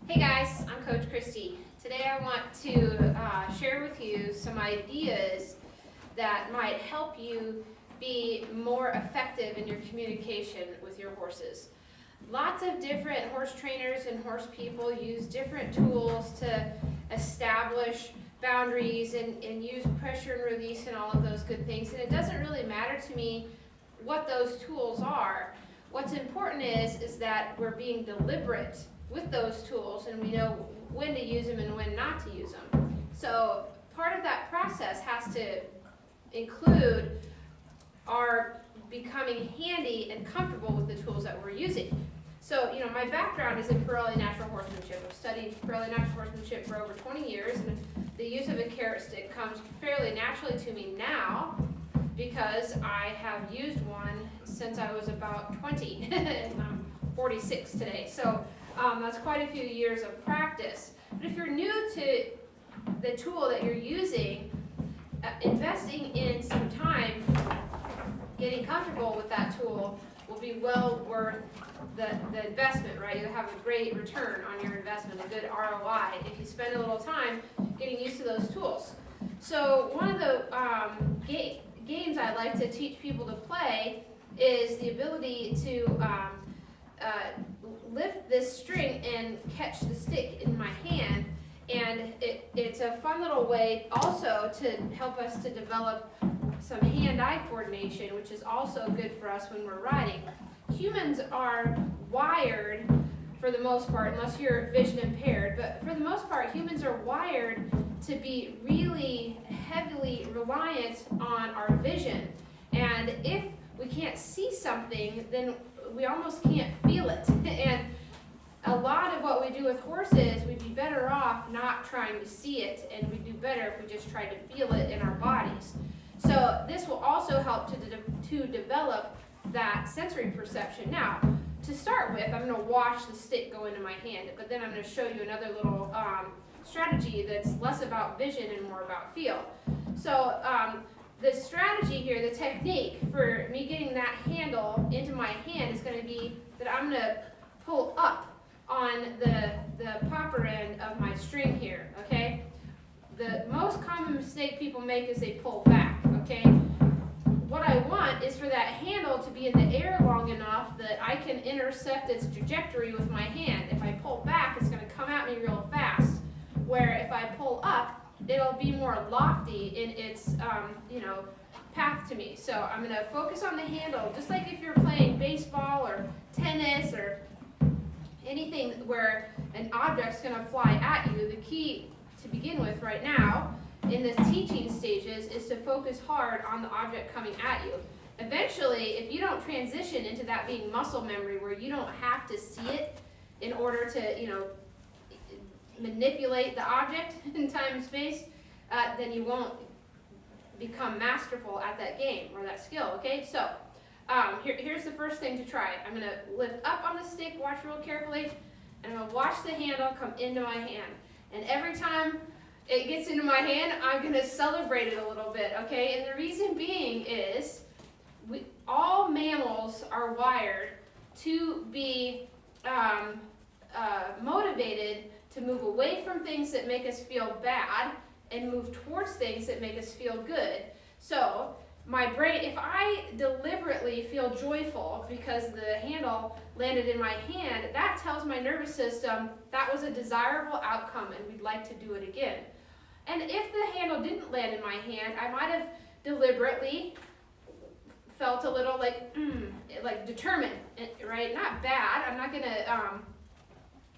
Hey guys, I'm Coach Christy. Today I want to share with you some ideas that might help you be more effective in your communication with your horses. Lots of different horse trainers and horse people use different tools to establish boundaries and use pressure and release and all of those good things. And it doesn't really matter to me what those tools are. What's important is that we're being deliberate with those tools and we know when to use them and when not to use them. So part of that process has to include our becoming handy and comfortable with the tools that we're using. So, my background is in Parelli Natural Horsemanship. I've studied Parelli Natural Horsemanship for over 20 years, and the use of a carrot stick comes fairly naturally to me now because I have used one since I was about 20, and I'm 46 today. So that's quite a few years of practice. But if you're new to the tool that you're using, investing in some time getting comfortable with that tool will be well worth the investment, right? You'll have a great return on your investment, a good ROI, if you spend a little time getting used to those tools. So one of the games I like to teach people to play is the ability to lift this string and catch the stick in my hand. And it's a fun little way also to help us to develop some hand-eye coordination, which is also good for us when we're riding. Humans are wired, for the most part, unless you're vision impaired, but for the most part, humans are wired to be really heavily reliant on our vision. And if we can't see something, then we almost can't feel it. And a lot of what we do with horses, we'd be better off not trying to see it, and we'd do better if we just tried to feel it in our bodies. So this will also help to develop that sensory perception. Now, to start with, I'm going to watch the stick go into my hand, but then I'm going to show you another little strategy that's less about vision and more about feel. So the strategy here, the technique for me getting that handle into my hand is going to be that I'm going to pull up on the popper end of my string here, okay? The most common mistake people make is they pull back, okay? What I want is for that handle to be in the air long enough that I can intercept its trajectory with my hand. If I pull back, it's going to come at me real fast, where if I pull up, it'll be more lofty in its path to me. So I'm going to focus on the handle, just like if you're playing baseball or tennis or anything where an object's going to fly at you. The key to begin with right now in the teaching stages is to focus hard on the object coming at you. Eventually, if you don't transition into that being muscle memory where you don't have to see it in order to, manipulate the object in time and space, then you won't become masterful at that game or that skill, okay? So here's the first thing to try. I'm going to lift up on the stick, watch real carefully, and I'm going to watch the handle come into my hand. And every time it gets into my hand, I'm going to celebrate it a little bit, okay? And the reason being is all mammals are wired to be motivated to move away from things that make us feel bad and move towards things that make us feel good. So my brain, if I deliberately feel joyful because the handle landed in my hand, that tells my nervous system that was a desirable outcome and we'd like to do it again. And if the handle didn't land in my hand, I might have deliberately felt a little like determined, right? Not bad. I'm not going to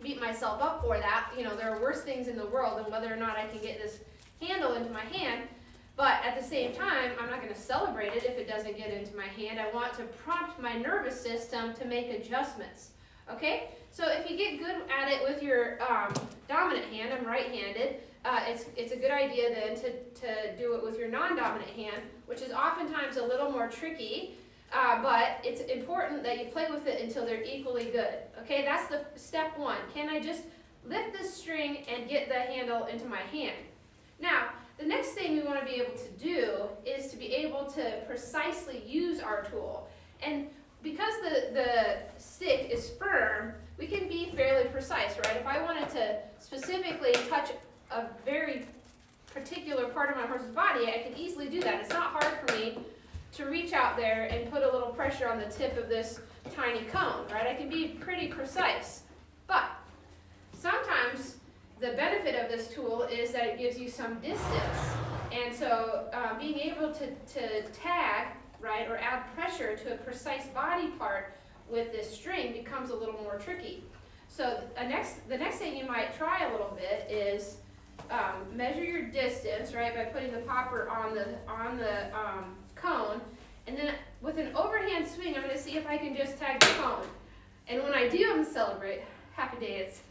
beat myself up for that. There are worse things in the world than whether or not I can get this handle into my hand. But at the same time, I'm not going to celebrate it if it doesn't get into my hand. I want to prompt my nervous system to make adjustments. Okay? So if you get good at it with your dominant hand, I'm right-handed, it's a good idea then to do it with your non-dominant hand, which is oftentimes a little more tricky, but it's important that you play with it until they're equally good. Okay? That's the step one. Can I just lift this string and get the handle into my hand? Now, the next thing we want to be able to do is to be able to precisely use our tool. And because the stick is firm, we can be fairly precise, right? If I wanted to specifically touch a very particular part of my horse's body, I can easily do that. It's not hard for me to reach out there and put a little pressure on the tip of this tiny cone, right? I can be pretty precise. But sometimes the benefit of this tool is that it gives you some distance. And so being able to tag, right, or add pressure to a precise body part with this string becomes a little more tricky. So the next thing you might try a little bit is measure your distance, right, by putting the popper on the cone, and then with an overhand swing, I'm going to see if I can just tag the cone. And when I do, I'm going to celebrate. Happy dance.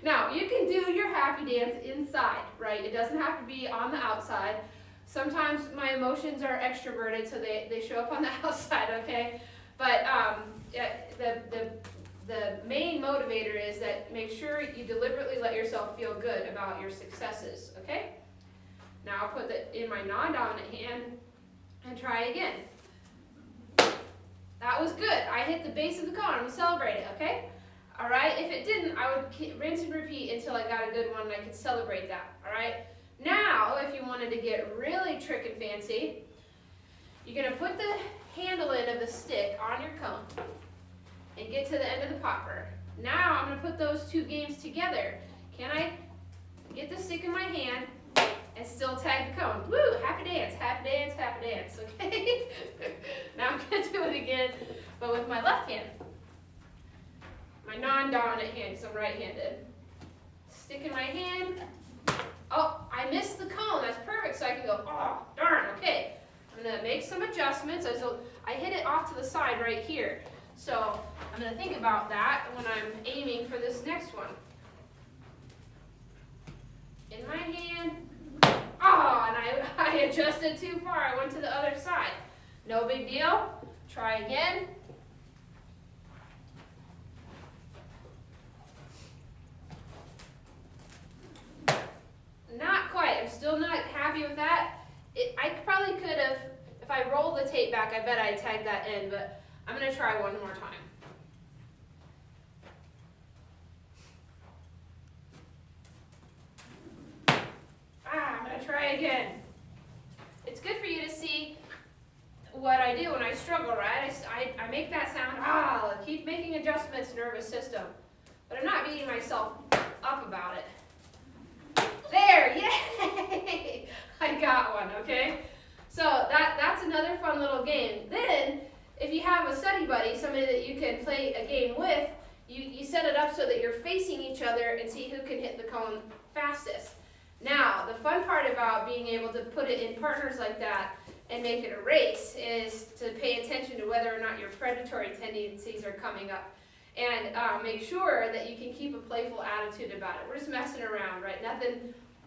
Now, you can do your happy dance inside, right? It doesn't have to be on the outside. Sometimes my emotions are extroverted, so they show up on the outside, okay? But the main motivator is that make sure you deliberately let yourself feel good about your successes, okay? Now I'll put it in my non-dominant hand and try again. That was good. I hit the base of the cone. I'm going to celebrate it, okay? All right, if it didn't, I would rinse and repeat until I got a good one and I could celebrate that, all right? Now, if you wanted to get really trick and fancy, you're going to put the handle end of the stick on your cone and get to the end of the popper. Now, I'm going to put those two games together. Can I get the stick in my hand and still tag the cone? Woo, happy dance, happy dance, happy dance, okay? Now I'm going to do it again, but with my left hand. My non-dominant hand, because I'm right-handed. Stick in my hand. Oh, I missed the cone. That's perfect. So I can go, oh, darn, okay. I'm going to make some adjustments. So I hit it off to the side right here. So I'm going to think about that when I'm aiming for this next one. In my hand. Oh, and I adjusted too far. I went to the other side. No big deal. Try again. Not quite. I'm still not happy with that. I probably could have, if I rolled the tape back, I bet I'd tag that in, but I'm going to try one more time. I'm going to try again. It's good for you to see what I do when I struggle, right? I make that sound, I keep making adjustments, nervous system, but I'm not beating myself up about it. There, yay! I got one, okay? So that's another fun little game. Then, if you have a study buddy, somebody that you can play a game with, you set it up so that you're facing each other and see who can hit the cone fastest. Now, the fun part about being able to put it in partners like that and make it a race is to pay attention to whether or not your predatory tendencies are coming up. And make sure that you can keep a playful attitude about it. We're just messing around, right?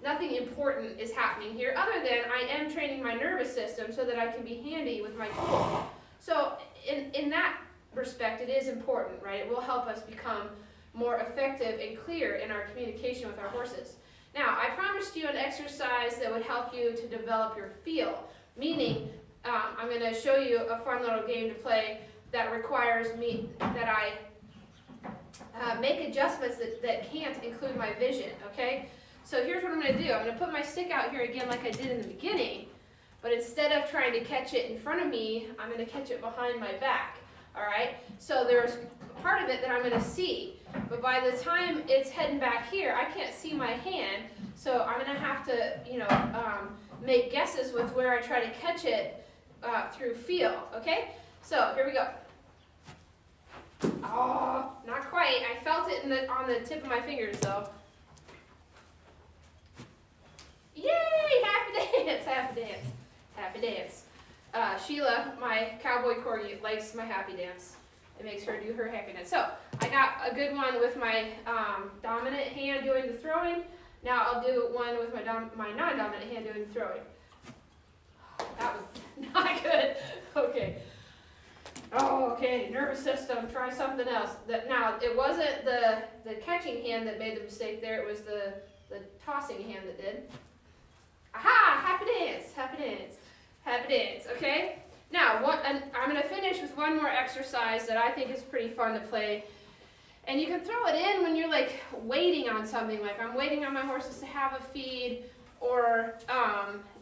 Nothing important is happening here other than I am training my nervous system so that I can be handy with my tool. So in that respect, it is important, right? It will help us become more effective and clear in our communication with our horses. Now, I promised you an exercise that would help you to develop your feel, meaning I'm going to show you a fun little game to play that requires me that I make adjustments that can't include my vision, okay? So here's what I'm going to do. I'm going to put my stick out here again like I did in the beginning, but instead of trying to catch it in front of me, I'm going to catch it behind my back, all right? So there's part of it that I'm going to see, but by the time it's heading back here, I can't see my hand, so I'm going to have to, make guesses with where I try to catch it through feel, okay? So here we go. Oh, not quite. I felt it on the tip of my fingers, though. Yay! Happy dance! Happy dance! Happy dance. Sheila, my cowboy corgi, likes my happy dance. It makes her do her happy dance. So I got a good one with my dominant hand doing the throwing. Now I'll do one with my non-dominant hand doing the throwing. That was not good. Okay. Oh, okay, nervous system, try something else. Now, it wasn't the catching hand that made the mistake there, it was the tossing hand that did. Aha, happy dance, happy dance, happy dance, okay? Now, I'm going to finish with one more exercise that I think is pretty fun to play. And you can throw it in when you're like waiting on something, like I'm waiting on my horses to have a feed, or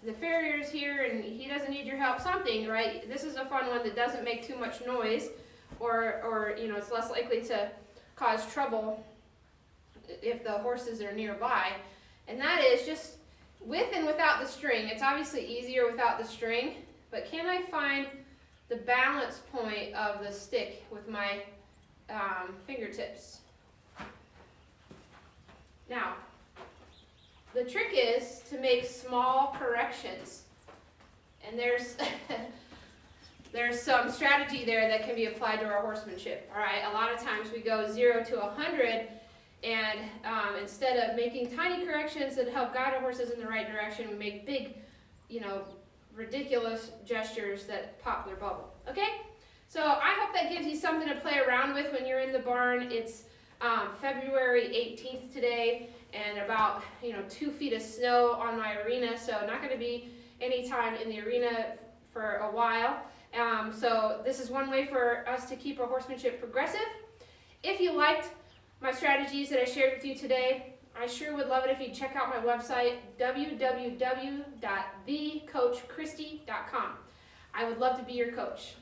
the farrier's here and he doesn't need your help, something, right? This is a fun one that doesn't make too much noise, or you know, it's less likely to cause trouble if the horses are nearby. And that is just with and without the string. It's obviously easier without the string, but can I find the balance point of the stick with my fingertips? Now, the trick is to make small corrections, and there's there's some strategy there that can be applied to our horsemanship. All right, a lot of times we go 0 to 100, and instead of making tiny corrections that help guide our horses in the right direction, we make big, you know, ridiculous gestures that pop their bubble. Okay, so I hope that gives you something to play around with when you're in the barn. It's February 18th today, and about 2 feet of snow on my arena, so not going to be any time in the arena for a while. So this is one way for us to keep our horsemanship progressive. If you liked my strategies that I shared with you today, I sure would love it if you'd check out my website, www.thecoachchristy.com. I would love to be your coach.